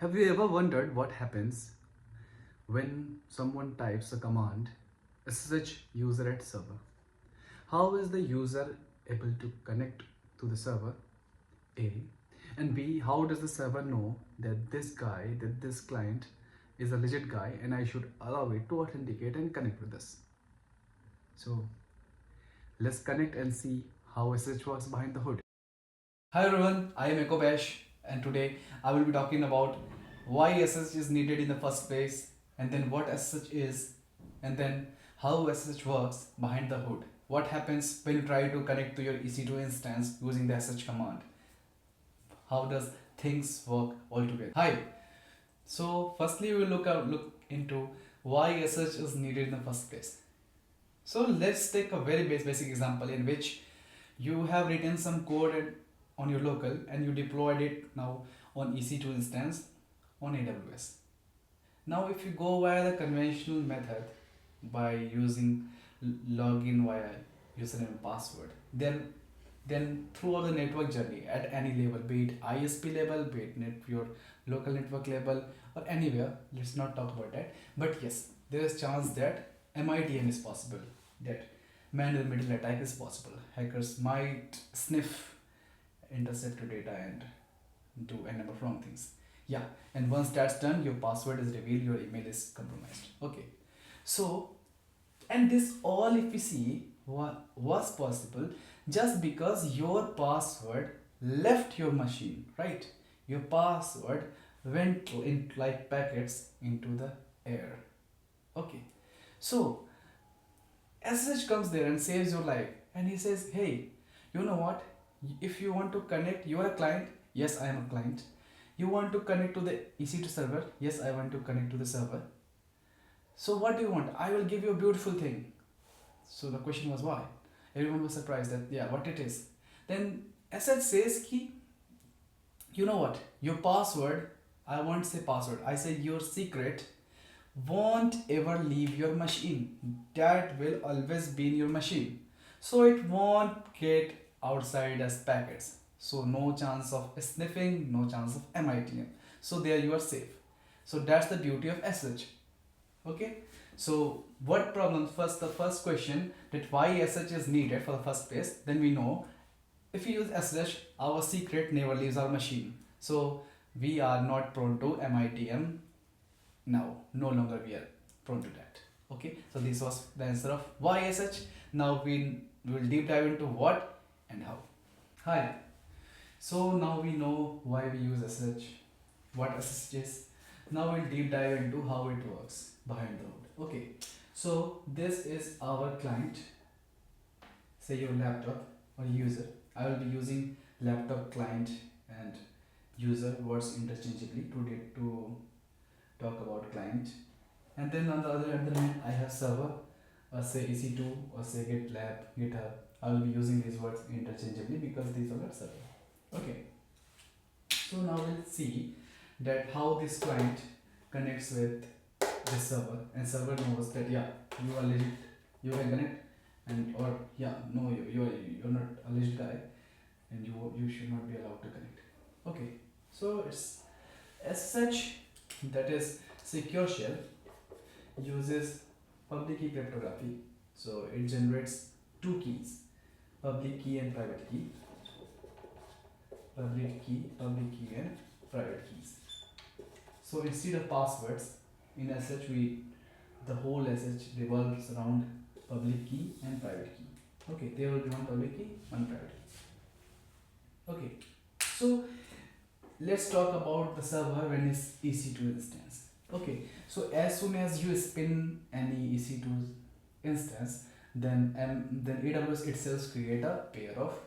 Have you ever wondered what happens when someone types a command SSH user at server? How is the user able to connect to the server? A. And B. How does the server know that this client is a legit guy and I should allow it to authenticate and connect with us? So let's connect and see how SSH works behind the hood. Hi everyone, I am Echobash and today I will be talking about why SSH is needed in the first place and then what SSH is and then how SSH works behind the hood. What happens when you try to connect to your EC2 instance using the SSH command? How does things work altogether? Hi. So firstly we will look into why SSH is needed in the first place. So let's take a very basic example in which you have written some code on your local and you deployed it now on EC2 instance on AWS. Now if you go via the conventional method by using login via username and password, then throughout the network journey at any level, be it ISP level, be it your local network level or anywhere, let's not talk about that. But yes, there is chance that MITM is possible, that man in the middle attack is possible. Hackers might sniff intercept your data and do a number of wrong things. Yeah, and once that's done, your password is revealed, your email is compromised. Okay, so and this all, if you see, was possible just because your password left your machine, right? Your password went in like packets into the air. Okay, so SSH comes there and saves your life, and he says, hey, you know what? If you want to connect, you are a client. Yes, I am a client. You want to connect to the EC2 server? Yes, I want to connect to the server. So what do you want? I will give you a beautiful thing. So the question was why? Everyone was surprised that yeah, what it is. Then SSH says ki, you know what? Your password, I won't say password. I say your secret won't ever leave your machine. That will always be in your machine. So it won't get outside as packets. So no chance of sniffing, no chance of MITM. So there you are safe. So that's the beauty of SSH. Okay. So what problem? First, the first question, that why SSH is needed for the first place. Then we know if we use SSH, our secret never leaves our machine. So we are not prone to MITM now. No longer we are prone to that. Okay. So this was the answer of why SSH. Now we will deep dive into what and how. Hi. So now we know why we use SSH, what SSH is. Now we'll deep dive into how it works behind the hood. Okay, so this is our client, say your laptop or user. I will be using laptop, client and user words interchangeably to talk about client. And then on the other hand, I have server or say EC2 or say GitLab, GitHub. I will be using these words interchangeably because these are server. Okay, so now we'll see that how this client connects with this server, and server knows that yeah, you are legit, you can connect, and or yeah, no, you're not a legit guy and you should not be allowed to connect. Okay, so it's as such, that is secure shell uses public key cryptography. So it generates two keys, public key and private key, public key and private keys. So instead of passwords, in SSH the whole SSH revolves around public key and private key. Okay, there will be one public key, one private key. Okay, so let's talk about the server when it's EC2 instance. Okay, so as soon as you spin any EC2 instance, then AWS itself create a pair of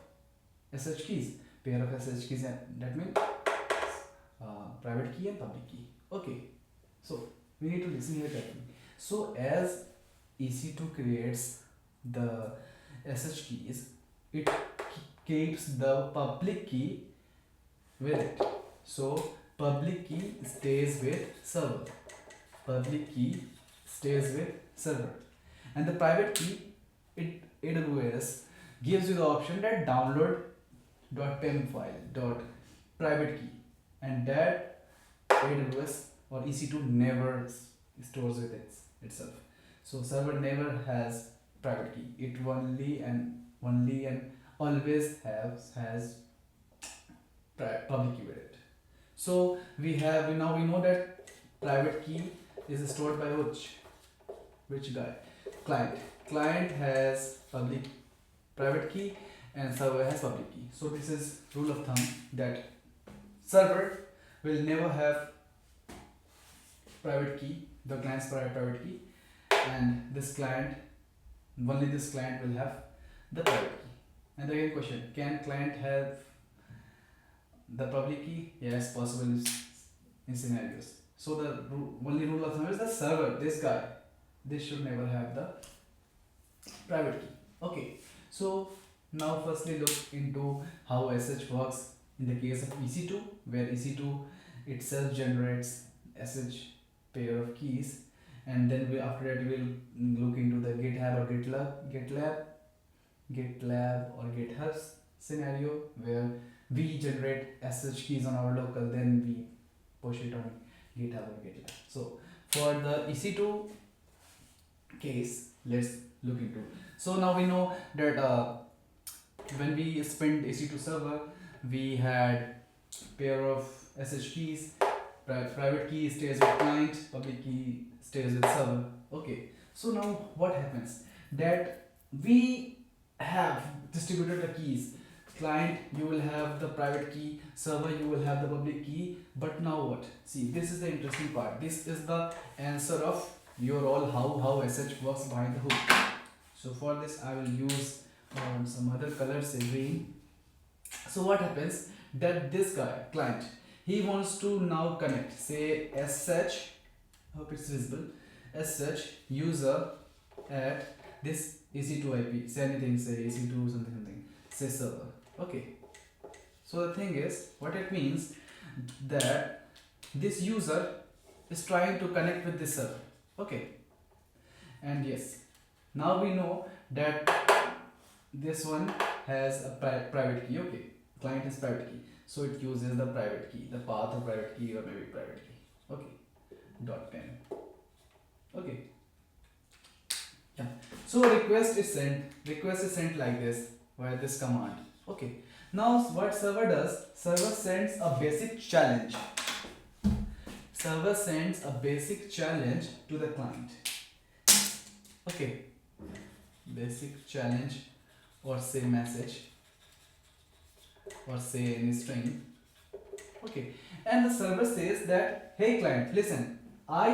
SSH keys. Pair of SSH keys, and that means private key and public key. Okay, so we need to listen here carefully. So as EC2 creates the SSH keys, it keeps the public key with it. So public key stays with server. Public key stays with server. And the private key, AWS gives you the option that download .pem file, .private key, and that AWS or EC2 never stores with itself. So server never has private key. It only and always has public key with it. So we know that private key is stored by which guy? Client. Client has private key and server has public key. So this is rule of thumb that server will never have private key, the client's private key, and only this client will have the private key. And again question, can client have the public key? Yes, possible in scenarios. So the only rule of thumb is the server, this should never have the private key. Okay, so now firstly look into how SSH works in the case of EC2, where EC2 itself generates SSH pair of keys, and then after that we will look into the GitHub or GitLab or GitHub scenario where we generate SSH keys on our local, then we push it on GitHub or GitLab. So for the EC2 case, let's look into. So now we know that when we spent EC2 server, we had pair of SSH keys. Private key stays with client, public key stays with server. Okay, so now what happens that we have distributed the keys. Client, you will have the private key, server, you will have the public key, but now what? See, this is the interesting part. This is the answer of your all how SSH works behind the hood. So for this I will use some other colors, say green. So what happens that this guy, client, he wants to now connect, say SSH, hope it's visible, SSH user at this EC2 IP, say anything, say EC2 something, say server. Okay, so the thing is, what it means that this user is trying to connect with this server. Okay, and yes, now we know that this one has a private key. Okay, client has private key, so it uses the private key, the path of private key, or maybe private key. Okay, .10. Okay, yeah. So request is sent like this via this command. Okay, now what server does? Server sends a basic challenge. Server sends a basic challenge to the client. Okay, basic challenge, or say message, or say any string. Okay, and the server says that, hey client, listen, I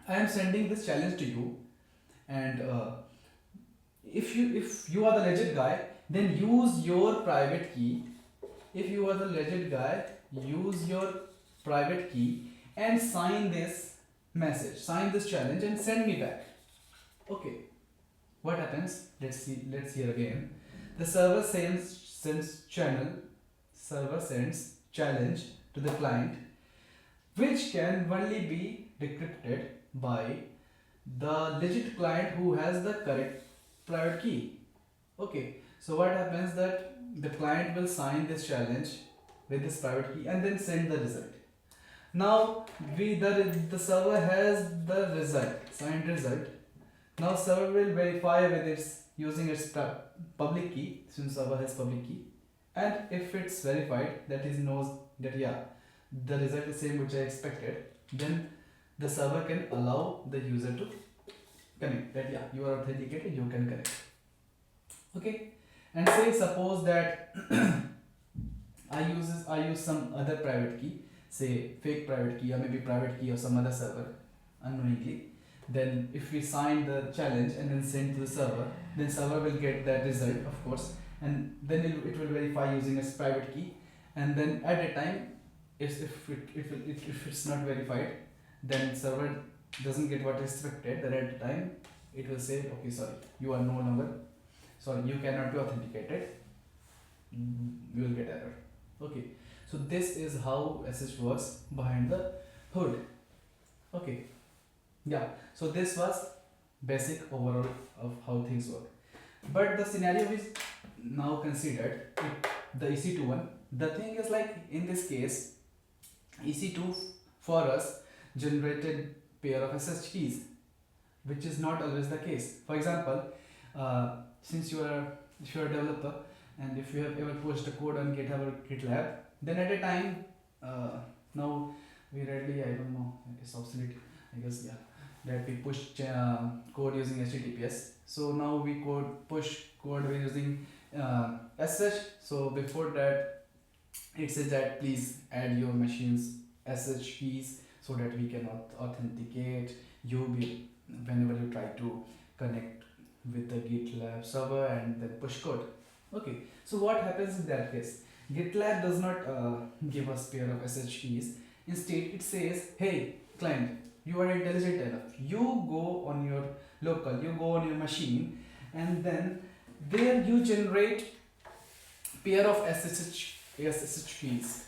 am sending this challenge to you, and if you are the legit guy, then use your private key. If you are the legit guy, use your private key and sign this message, sign this challenge, and send me back. Okay, what happens? Let's hear again. The server sends challenge to the client, which can only be decrypted by the legit client who has the correct private key. Okay, so what happens that the client will sign this challenge with this private key and then send the result. Now the server has the result, signed result. Now server will verify with using its public key, since server has public key, and if it's verified, that is knows that yeah, the result is same which I expected, then the server can allow the user to connect, that yeah, you are authenticated, you can connect. Okay, and say suppose that I use some other private key, say fake private key, or maybe private key of some other server unknowingly. Then if we sign the challenge and then send to the server, then server will get that result, of course, and then it will verify using its private key, and then at a time, if it's not verified, then server doesn't get what is expected. Then at the time it will say, okay, sorry, you are no longer, sorry, you cannot be authenticated, you will get error. Okay, so this is how SSH works behind the hood. Okay, yeah, so this was basic overall of how things work, but the scenario is now considered the EC2 one. The thing is, like in this case, EC2 for us generated pair of SSH keys, which is not always the case. For example, since if you are a developer and if you have ever pushed the code on GitHub or GitLab, then at a time, now we rarely, I don't know, it's obsolete, I guess, yeah, that we push code using HTTPS. So now we push code using SSH. So before that, it says that please add your machine's SSH keys so that we can authenticate you whenever you try to connect with the GitLab server and then push code. Okay, so what happens in that case? GitLab does not give us pair of SSH keys. Instead, it says, hey client, you are intelligent enough. You go on your local, you go on your machine, and then there you generate pair of SSH keys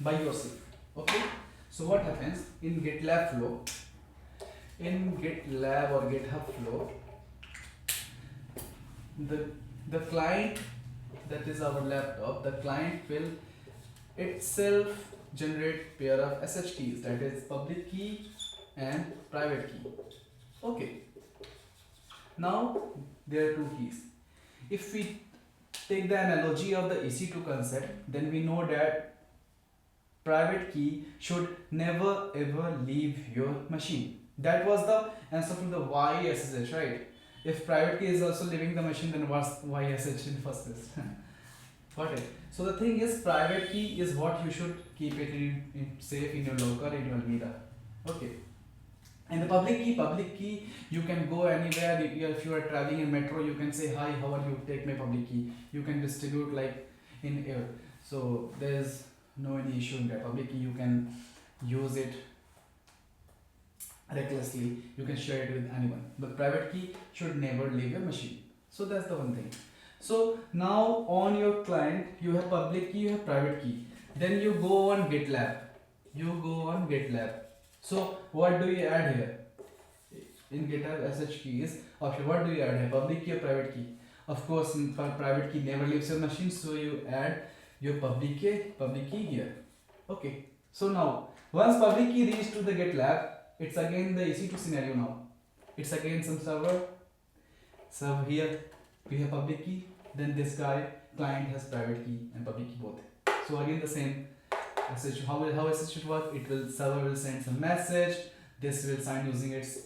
by yourself. Okay, so what happens in GitLab flow, in GitLab or GitHub flow, the client, that is our laptop, the client will itself generate pair of SSH keys, that is public key and private key. Okay, now there are two keys. If we take the analogy of the EC2 concept, then we know that private key should never ever leave your machine. That was the answer from the why SSH, right? If private key is also leaving the machine, then why SSH in the first place? Got it. So the thing is, private key is what you should keep it in safe in your locker, in your mirror. Okay. And the public key, you can go anywhere. If you are traveling in metro, you can say, hi, how are you? Take my public key. You can distribute like in air. So there's no any issue in that. Public key, you can use it recklessly. You can share it with anyone. But private key should never leave your machine. So that's the one thing. So now on your client, you have public key, you have private key. Then you go on GitLab. So what do you add here? In GitHub SSH keys, okay, what do you add here? Public key or private key? Of course, private key never leaves your machine, so you add your public key here. Okay. So now, once public key reaches to the GitLab, it's again the EC2 scenario now. It's again some server here. We have public key. Then this client has private key and public key both. So again the same. SSH, how SSH work? Server will send some message. This will sign using its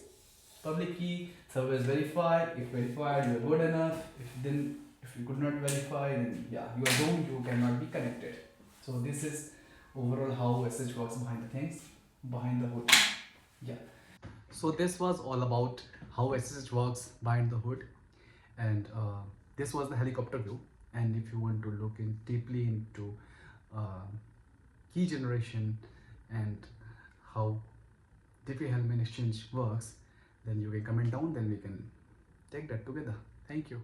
public key. Server is verify. If verified, you are good enough. If you could not verify, then yeah, you are doomed. You cannot be connected. So this is overall how SSH works behind the hood. Yeah. So this was all about how SSH works behind the hood, and this was the helicopter view. And if you want to look deeply into key generation and how Diffie-Hellman exchange works, then you can comment down, then we can take that together. Thank you.